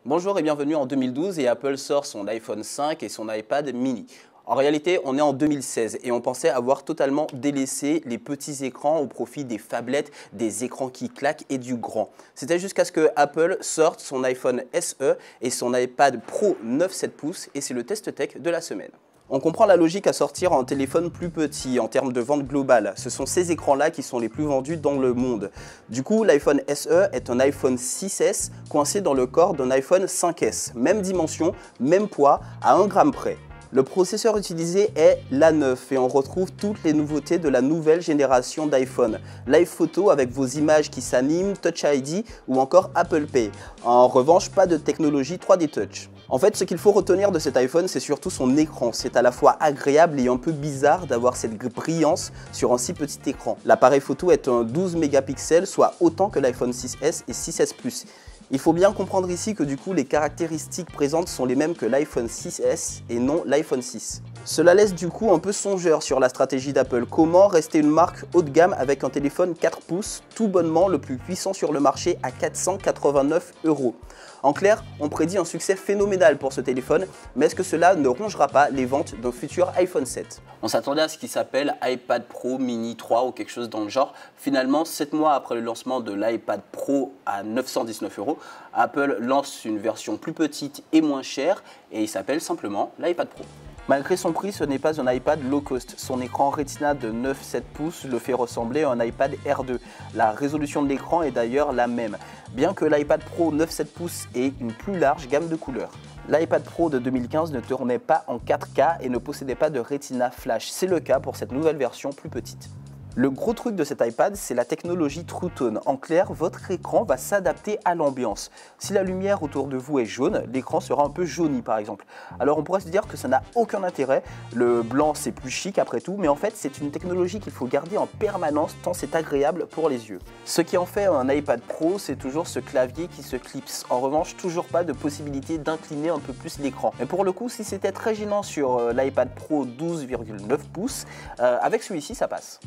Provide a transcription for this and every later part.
Bonjour et bienvenue en 2012 et Apple sort son iPhone 5 et son iPad mini. En réalité, on est en 2016 et on pensait avoir totalement délaissé les petits écrans au profit des phablettes, des écrans qui claquent et du grand. C'était jusqu'à ce que Apple sorte son iPhone SE et son iPad Pro 9,7 pouces et c'est le test tech de la semaine. On comprend la logique à sortir un téléphone plus petit en termes de vente globale. Ce sont ces écrans-là qui sont les plus vendus dans le monde. Du coup, l'iPhone SE est un iPhone 6S coincé dans le corps d'un iPhone 5S. Même dimension, même poids, à 1 gramme près. Le processeur utilisé est l'A9 et on retrouve toutes les nouveautés de la nouvelle génération d'iPhone. Live photo avec vos images qui s'animent, Touch ID ou encore Apple Pay. En revanche, pas de technologie 3D Touch. En fait, ce qu'il faut retenir de cet iPhone, c'est surtout son écran. C'est à la fois agréable et un peu bizarre d'avoir cette brillance sur un si petit écran. L'appareil photo est un 12 mégapixels, soit autant que l'iPhone 6S et 6S Plus. Il faut bien comprendre ici que du coup les caractéristiques présentes sont les mêmes que l'iPhone 6S et non l'iPhone 6. Cela laisse du coup un peu songeur sur la stratégie d'Apple. Comment rester une marque haut de gamme avec un téléphone 4 pouces, tout bonnement le plus puissant sur le marché à 489 €. En clair, on prédit un succès phénoménal pour ce téléphone, mais est-ce que cela ne rongera pas les ventes d'un futur iPhone 7 ? On s'attendait à ce qui s'appelle iPad Pro Mini 3 ou quelque chose dans le genre. Finalement, 7 mois après le lancement de l'iPad Pro à 919 €, Apple lance une version plus petite et moins chère et il s'appelle simplement l'iPad Pro. Malgré son prix, ce n'est pas un iPad low cost. Son écran Retina de 9,7 pouces le fait ressembler à un iPad R2. La résolution de l'écran est d'ailleurs la même, bien que l'iPad Pro 9,7 pouces ait une plus large gamme de couleurs. L'iPad Pro de 2015 ne tournait pas en 4K et ne possédait pas de Retina Flash. C'est le cas pour cette nouvelle version plus petite. Le gros truc de cet iPad, c'est la technologie True Tone. En clair, votre écran va s'adapter à l'ambiance. Si la lumière autour de vous est jaune, l'écran sera un peu jauni par exemple. Alors on pourrait se dire que ça n'a aucun intérêt, le blanc c'est plus chic après tout, mais en fait c'est une technologie qu'il faut garder en permanence tant c'est agréable pour les yeux. Ce qui en fait un iPad Pro, c'est toujours ce clavier qui se clipse. En revanche, toujours pas de possibilité d'incliner un peu plus l'écran. Mais pour le coup, si c'était très gênant sur l'iPad Pro 12,9 pouces, avec celui-ci ça passe.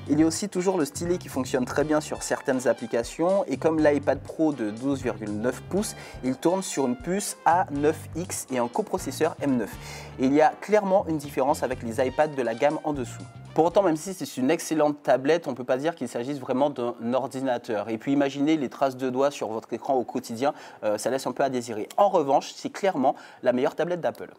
Il y a aussi toujours le stylet qui fonctionne très bien sur certaines applications et comme l'iPad Pro de 12,9 pouces, il tourne sur une puce A9X et un coprocesseur M9. Et il y a clairement une différence avec les iPads de la gamme en dessous. Pour autant, même si c'est une excellente tablette, on ne peut pas dire qu'il s'agisse vraiment d'un ordinateur. Et puis imaginez les traces de doigts sur votre écran au quotidien, ça laisse un peu à désirer. En revanche, c'est clairement la meilleure tablette d'Apple.